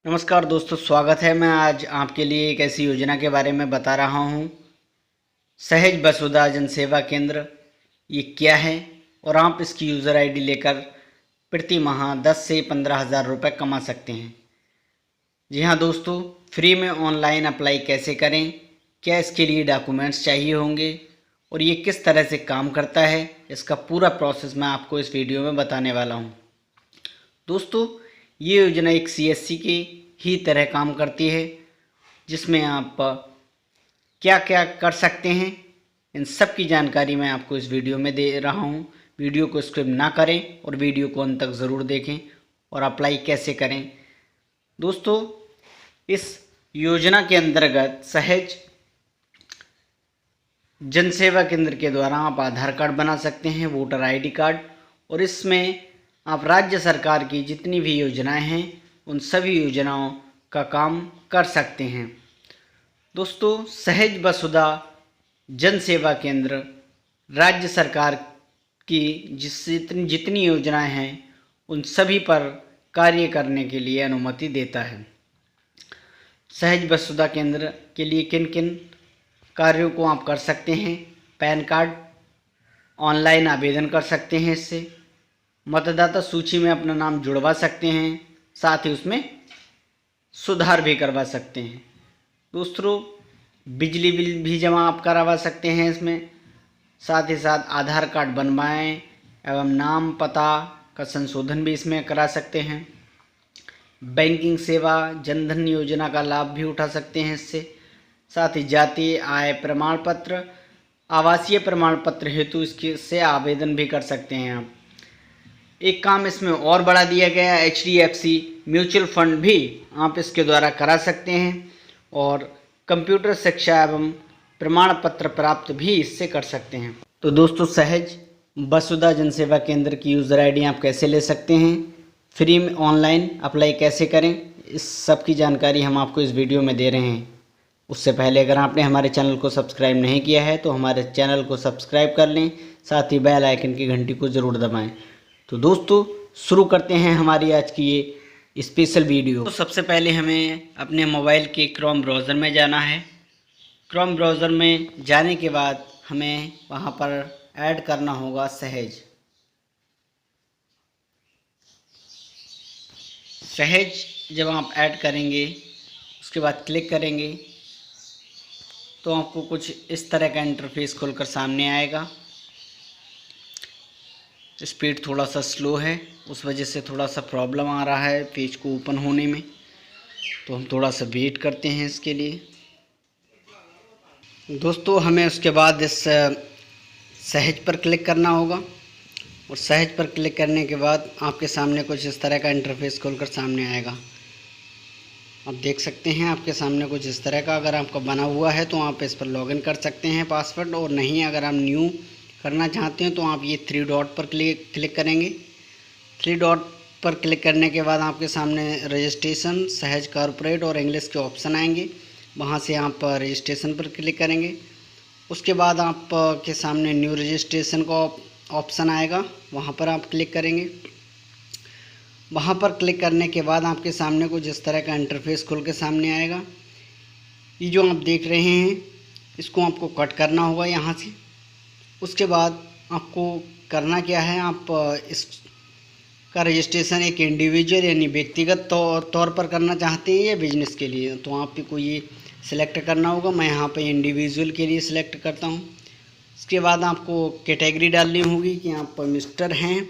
नमस्कार दोस्तों, स्वागत है। मैं आज आपके लिए एक ऐसी योजना के बारे में बता रहा हूँ। सहज वसुधा जन सेवा केंद्र ये क्या है और आप इसकी यूज़र आईडी लेकर प्रति माह 10 से 15 हज़ार रुपये कमा सकते हैं। जी हाँ दोस्तों, फ्री में ऑनलाइन अप्लाई कैसे करें, क्या इसके लिए डॉक्यूमेंट्स चाहिए होंगे और ये किस तरह से काम करता है, इसका पूरा प्रोसेस मैं आपको इस वीडियो में बताने वाला हूँ। दोस्तों, ये योजना एक सीएससी की ही तरह काम करती है, जिसमें आप क्या क्या कर सकते हैं इन सब की जानकारी मैं आपको इस वीडियो में दे रहा हूँ। वीडियो को स्किप ना करें और वीडियो को अंत तक ज़रूर देखें और अप्लाई कैसे करें। दोस्तों, इस योजना के अंतर्गत सहज जन सेवा केंद्र के द्वारा आप आधार कार्ड बना सकते हैं, वोटर आईडी कार्ड, और इसमें आप राज्य सरकार की जितनी भी योजनाएं हैं उन सभी योजनाओं का काम कर सकते हैं। दोस्तों, सहज वसुधा जन सेवा केंद्र राज्य सरकार की जितनी योजनाएं हैं उन सभी पर कार्य करने के लिए अनुमति देता है। सहज वसुधा केंद्र के लिए किन किन कार्यों को आप कर सकते हैं: पैन कार्ड ऑनलाइन आवेदन कर सकते हैं, इससे मतदाता सूची में अपना नाम जुड़वा सकते हैं, साथ ही उसमें सुधार भी करवा सकते हैं। दूसरों, बिजली बिल भी जमा आप करवा सकते हैं इसमें, साथ ही साथ आधार कार्ड बनवाएं एवं नाम पता का संशोधन भी इसमें करा सकते हैं। बैंकिंग सेवा, जनधन योजना का लाभ भी उठा सकते हैं इससे, साथ ही जाति आय प्रमाण पत्र, आवासीय प्रमाण पत्र हेतु इससे आवेदन भी कर सकते हैं आप। एक काम इसमें और बढ़ा दिया गया है, HDFC म्यूचुअल फंड भी आप इसके द्वारा करा सकते हैं और कंप्यूटर शिक्षा एवं प्रमाण पत्र प्राप्त भी इससे कर सकते हैं। तो दोस्तों, सहज वसुधा जन सेवा केंद्र की यूज़र आईडी आप कैसे ले सकते हैं, फ्री में ऑनलाइन अप्लाई कैसे करें, इस सब की जानकारी हम आपको इस वीडियो में दे रहे हैं। उससे पहले अगर आपने हमारे चैनल को सब्सक्राइब नहीं किया है तो हमारे चैनल को सब्सक्राइब कर लें, साथ ही बेल आइकन की घंटी को ज़रूर दबाएं। तो दोस्तों, शुरू करते हैं हमारी आज की ये स्पेशल वीडियो। तो सबसे पहले हमें अपने मोबाइल के क्रोम ब्राउज़र में जाना है। क्रोम ब्राउज़र में जाने के बाद हमें वहाँ पर ऐड करना होगा सहज। जब आप ऐड करेंगे उसके बाद क्लिक करेंगे तो आपको कुछ इस तरह का इंटरफेस खुलकर सामने आएगा। स्पीड थोड़ा सा स्लो है, उस वजह से थोड़ा सा प्रॉब्लम आ रहा है पेज को ओपन होने में, तो हम थोड़ा सा वेट करते हैं इसके लिए। दोस्तों, हमें उसके बाद इस सहज पर क्लिक करना होगा और सहज पर क्लिक करने के बाद आपके सामने कुछ इस तरह का इंटरफेस खुलकर सामने आएगा। आप देख सकते हैं आपके सामने कुछ इस तरह का, अगर आपका बना हुआ है तो आप इस पर लॉगिन कर सकते हैं पासवर्ड, और नहीं अगर आप न्यू करना चाहते हैं तो आप ये 3 डॉट पर क्लिक करेंगे। 3 डॉट पर क्लिक करने के बाद आपके सामने रजिस्ट्रेशन, सहज कॉर्पोरेट और इंग्लिश के ऑप्शन आएंगे। वहाँ से आप रजिस्ट्रेशन पर क्लिक करेंगे। उसके बाद आप के सामने न्यू रजिस्ट्रेशन का ऑप्शन आएगा, वहाँ पर आप क्लिक करेंगे। वहाँ पर क्लिक करने के बाद आपके सामने कुछ इस तरह का इंटरफेस खुल के सामने आएगा। ये जो आप देख रहे हैं इसको आपको कट करना होगा यहाँ से। उसके बाद आपको करना क्या है, आप इसका रजिस्ट्रेशन एक इंडिविजुअल यानी व्यक्तिगत तौर पर करना चाहते हैं या बिजनेस के लिए, तो आपको ये सिलेक्ट करना होगा। मैं यहाँ पे इंडिविजुअल के लिए सिलेक्ट करता हूँ। उसके बाद आपको कैटेगरी डालनी होगी कि आप मिस्टर हैं,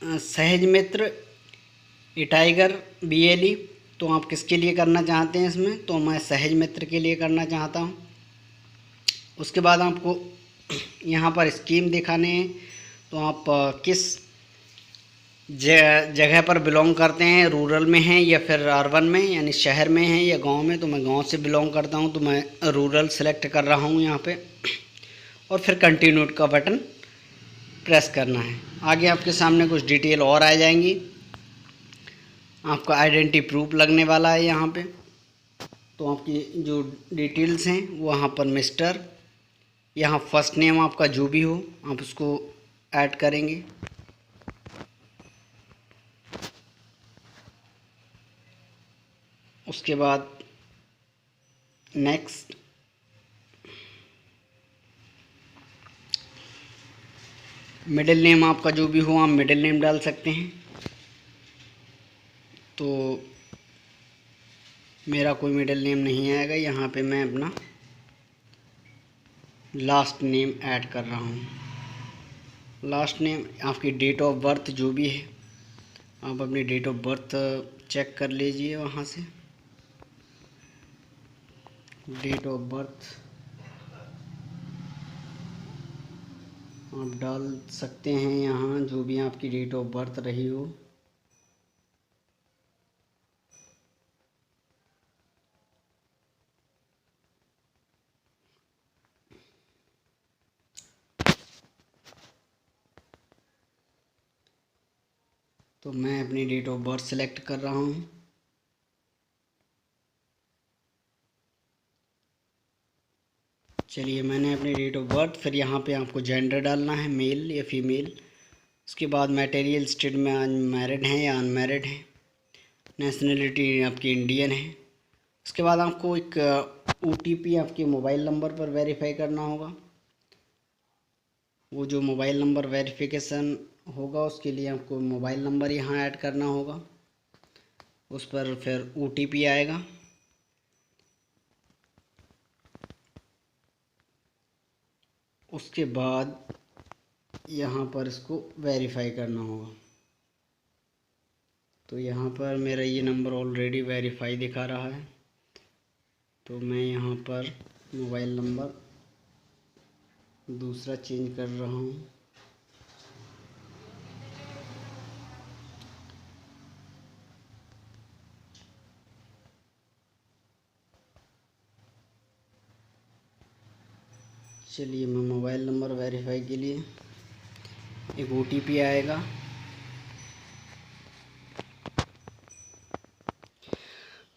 सहज मित्र, टाइगर, BLE, तो आप किसके लिए करना चाहते हैं इसमें, तो मैं सहज मित्र के लिए करना चाहता हूँ। उसके बाद आपको यहाँ पर स्कीम दिखाने हैं, तो आप किस जगह पर बिलोंग करते हैं, रूरल में हैं या फिर अर्बन में यानी शहर में हैं या गांव में, तो मैं गांव से बिलोंग करता हूं तो मैं रूरल सेलेक्ट कर रहा हूं यहाँ पे, और फिर कंटिन्यू का बटन प्रेस करना है। आगे आपके सामने कुछ डिटेल और आ जाएंगी। आपका आइडेंटिटी प्रूफ लगने वाला है यहाँ पे, तो आपकी जो डिटेल्स हैं वहाँ पर मिस्टर, यहाँ फर्स्ट नेम आपका जो भी हो आप उसको ऐड करेंगे। उसके बाद नेक्स्ट, मिडिल नेम आपका जो भी हो आप मिडिल नेम डाल सकते हैं। तो मेरा कोई मिडिल नेम नहीं आएगा, यहाँ पे मैं अपना लास्ट नेम ऐड कर रहा हूँ। लास्ट नेम आपकी डेट ऑफ बर्थ जो भी है आप अपनी डेट ऑफ बर्थ चेक कर लीजिए वहाँ से। डेट ऑफ बर्थ आप डाल सकते हैं यहाँ, जो भी आपकी डेट ऑफ बर्थ रही हो। तो मैं अपनी डेट ऑफ बर्थ सेलेक्ट कर रहा हूँ। चलिए मैंने अपनी डेट ऑफ बर्थ, फिर यहाँ पे आपको जेंडर डालना है, मेल या फीमेल। उसके बाद मटेरियल स्टेट में मैरिड हैं या अनमैरिड हैं। नेशनलिटी आपकी इंडियन है। उसके बाद आपको एक OTP आपके मोबाइल नंबर पर वेरीफाई करना होगा। वो जो मोबाइल नंबर वेरिफिकेशन होगा उसके लिए आपको मोबाइल नंबर यहाँ ऐड करना होगा। उस पर फिर OTP आएगा। उसके बाद यहाँ पर इसको वेरीफाई करना होगा। तो यहाँ पर मेरा ये नंबर ऑलरेडी वेरीफाई दिखा रहा है, तो मैं यहाँ पर मोबाइल नंबर दूसरा चेंज कर रहा हूँ। चलिए मैं मोबाइल नंबर वेरीफाई के लिए एक OTP आएगा।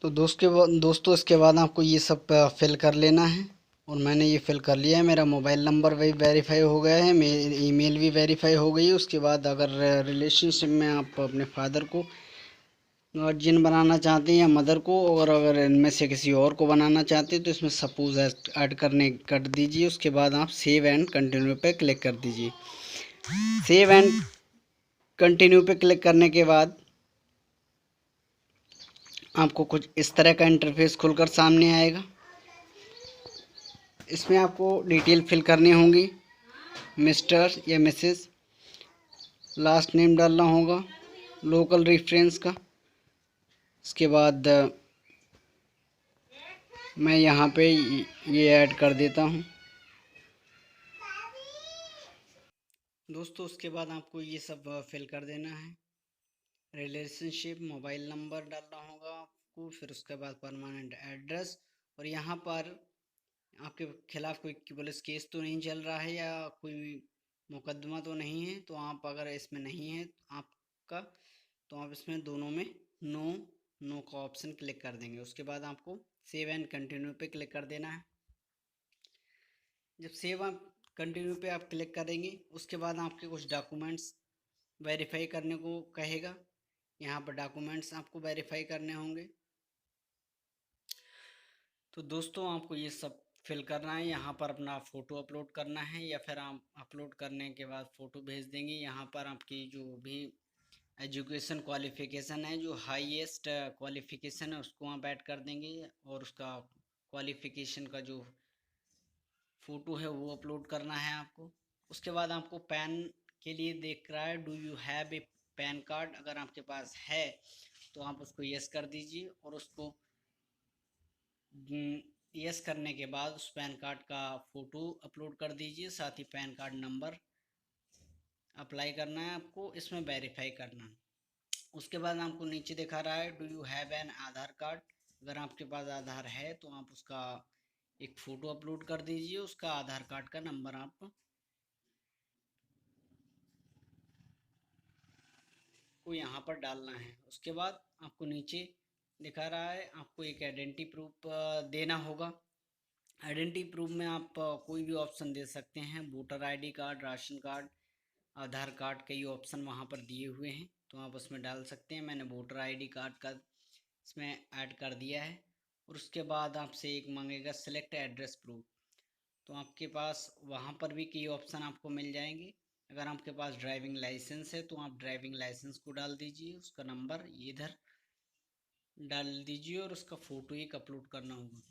तो दोस्तों इसके बाद आपको ये सब फिल कर लेना है, और मैंने ये फिल कर लिया है। मेरा मोबाइल नंबर भी वेरीफाई हो गया है, मेरी ईमेल भी वेरीफाई हो गई है। उसके बाद अगर रिलेशनशिप में आप अपने फादर को गार्जियन बनाना चाहते हैं या मदर को, और अगर इनमें से किसी और को बनाना चाहते हैं तो इसमें सपोज ऐड करने कर दीजिए। उसके बाद आप सेव एंड कंटिन्यू पे क्लिक कर दीजिए। सेव एंड कंटिन्यू पे क्लिक करने के बाद आपको कुछ इस तरह का इंटरफेस खुलकर सामने आएगा। इसमें आपको डिटेल फिल करनी होंगी, मिस्टर या मिसेस, लास्ट नेम डालना होगा, लोकल रेफरेंस का। इसके बाद मैं यहाँ पे ये ऐड कर देता हूँ। दोस्तों उसके बाद आपको ये सब फिल कर देना है। रिलेशनशिप, मोबाइल नंबर डालना होगा आपको, फिर उसके बाद परमानेंट एड्रेस, और यहाँ पर आपके खिलाफ कोई पुलिस केस तो नहीं चल रहा है या कोई मुकदमा तो नहीं है। तो आप अगर इसमें नहीं है आपका, तो आप इसमें दोनों में नो नो का ऑप्शन क्लिक कर देंगे। उसके बाद आपको सेव एंड कंटिन्यू पे क्लिक कर देना है। जब सेव आप कंटिन्यू पे आप क्लिक करेंगे उसके बाद आपके कुछ डॉक्यूमेंट्स वेरीफाई करने को कहेगा। यहाँ पर डॉक्यूमेंट्स आपको वेरीफाई करने होंगे। तो दोस्तों आपको ये सब फिल करना है। यहाँ पर अपना फ़ोटो अपलोड करना है, या फिर आप अपलोड करने के बाद फ़ोटो भेज देंगे। यहाँ पर आपकी जो भी एजुकेशन क्वालिफ़िकेशन है, जो हाईएस्ट क्वालिफ़िकेशन है उसको आप ऐड कर देंगे, और उसका क्वालिफ़िकेशन का जो फ़ोटो है वो अपलोड करना है आपको। उसके बाद आपको पैन के लिए देख रहा है, do you have a pan card. अगर आपके पास है तो आप उसको यस कर दीजिए, और उसको यस करने के बाद उस पैन कार्ड का फ़ोटो अपलोड कर दीजिए। साथ ही पैन कार्ड नंबर अप्लाई करना है आपको, इसमें वेरीफाई करना है। उसके बाद आपको नीचे दिखा रहा है, do you have an Aadhaar card. अगर आपके पास आधार है तो आप उसका एक फ़ोटो अपलोड कर दीजिए। उसका आधार कार्ड का नंबर आप को यहाँ पर डालना है। उसके बाद आपको नीचे दिखा रहा है, आपको एक आइडेंटिटी प्रूफ देना होगा। आइडेंटिटी प्रूफ में आप कोई भी ऑप्शन दे सकते हैं, voter ID card, ration card, Aadhaar card, कई ऑप्शन वहाँ पर दिए हुए हैं, तो आप उसमें डाल सकते हैं। मैंने वोटर ID कार्ड का इसमें ऐड कर दिया है। और उसके बाद आपसे एक मांगेगा सेलेक्ट एड्रेस प्रूफ, तो आपके पास वहाँ पर भी कई ऑप्शन आपको मिल जाएंगे। अगर आपके पास ड्राइविंग लाइसेंस है तो आप ड्राइविंग लाइसेंस को डाल दीजिए, उसका नंबर इधर डाल दीजिए और उसका फ़ोटो एक अपलोड करना होगा।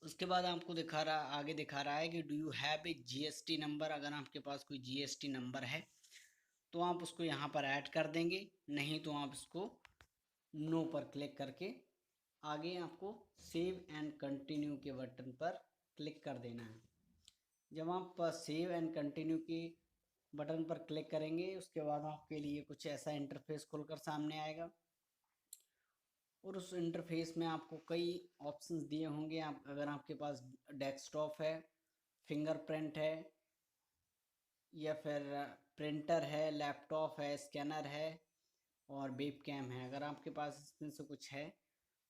उसके बाद आपको आगे दिखा रहा है कि do you have a GST number. अगर आपके पास कोई जीएसटी नंबर है तो आप उसको यहाँ पर ऐड कर देंगे, नहीं तो आप इसको नो पर क्लिक करके आगे आपको सेव एंड कंटिन्यू के बटन पर क्लिक कर देना है। जब आप सेव एंड कंटिन्यू के बटन पर क्लिक करेंगे उसके बाद आपके लिए कुछ ऐसा इंटरफेस खुलकर सामने आएगा और उस इंटरफेस में आपको कई ऑप्शंस दिए होंगे। आप अगर आपके पास डेस्कटॉप है, फिंगरप्रिंट है, या फिर प्रिंटर है, लैपटॉप है, स्कैनर है और वेब कैम है, अगर आपके पास इसमें से कुछ है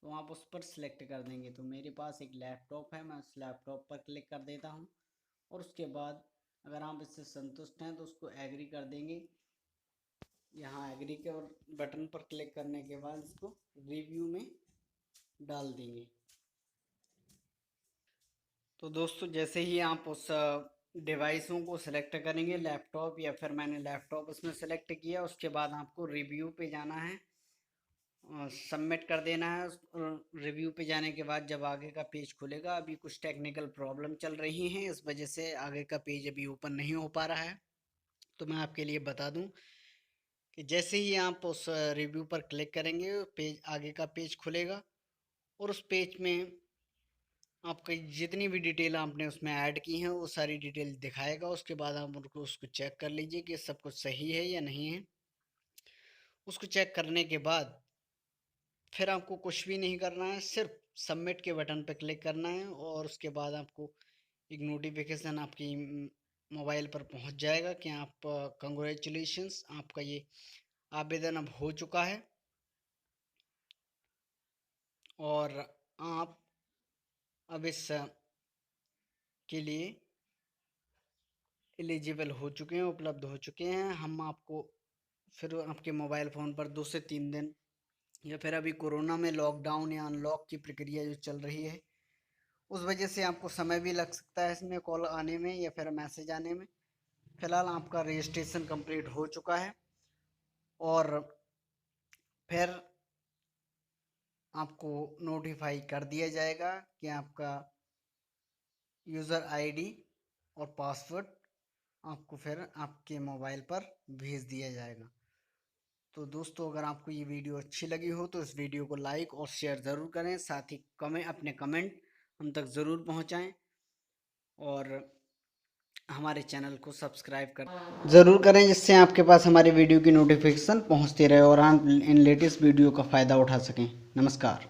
तो आप उस पर सिलेक्ट कर देंगे। तो मेरे पास एक लैपटॉप है, मैं उस लैपटॉप पर क्लिक कर देता हूँ और उसके बाद अगर आप इससे संतुष्ट हैं तो उसको एग्री कर देंगे। यहाँ एग्री के बटन पर क्लिक करने के बाद इसको रिव्यू में डाल देंगे। तो दोस्तों जैसे ही आप उस डिवाइसों को सिलेक्ट करेंगे, लैपटॉप या फिर मैंने लैपटॉप उसमें सेलेक्ट किया, उसके बाद आपको रिव्यू पे जाना है, सबमिट कर देना है। रिव्यू पे जाने के बाद जब आगे का पेज खुलेगा, अभी कुछ टेक्निकल प्रॉब्लम चल रही हैं, इस वजह से आगे का पेज अभी ओपन नहीं हो पा रहा है। तो मैं आपके लिए बता दूं कि जैसे ही आप उस रिव्यू पर क्लिक करेंगे पेज आगे का पेज खुलेगा और उस पेज में आपकी जितनी भी डिटेल आपने उसमें ऐड की हैं वो सारी डिटेल दिखाएगा। उसके बाद आप उनको उसको चेक कर लीजिए कि सब कुछ सही है या नहीं है। उसको चेक करने के बाद फिर आपको कुछ भी नहीं करना है, सिर्फ सबमिट के बटन पर क्लिक करना है और उसके बाद आपको एक नोटिफिकेशन आपकी मोबाइल पर पहुंच जाएगा कि आप कंग्रेचुलेशंस, आपका ये आवेदन अब हो चुका है और आप अब इस के लिए एलिजिबल हो चुके हैं, उपलब्ध हो चुके हैं। हम आपको फिर आपके मोबाइल फ़ोन पर 2 से 3 दिन या फिर अभी कोरोना में लॉकडाउन या अनलॉक की प्रक्रिया जो चल रही है उस वजह से आपको समय भी लग सकता है इसमें कॉल आने में या फिर मैसेज आने में। फ़िलहाल आपका रजिस्ट्रेशन कंप्लीट हो चुका है और फिर आपको नोटिफाई कर दिया जाएगा कि आपका यूज़र आईडी और पासवर्ड आपको फिर आपके मोबाइल पर भेज दिया जाएगा। तो दोस्तों अगर आपको ये वीडियो अच्छी लगी हो तो इस वीडियो को लाइक और शेयर ज़रूर करें, साथ ही अपने कमेंट हम तक ज़रूर पहुंचाएं और हमारे चैनल को सब्सक्राइब कर ज़रूर करें जिससे आपके पास हमारी वीडियो की नोटिफिकेशन पहुंचती रहे और आप इन लेटेस्ट वीडियो का फ़ायदा उठा सकें। नमस्कार।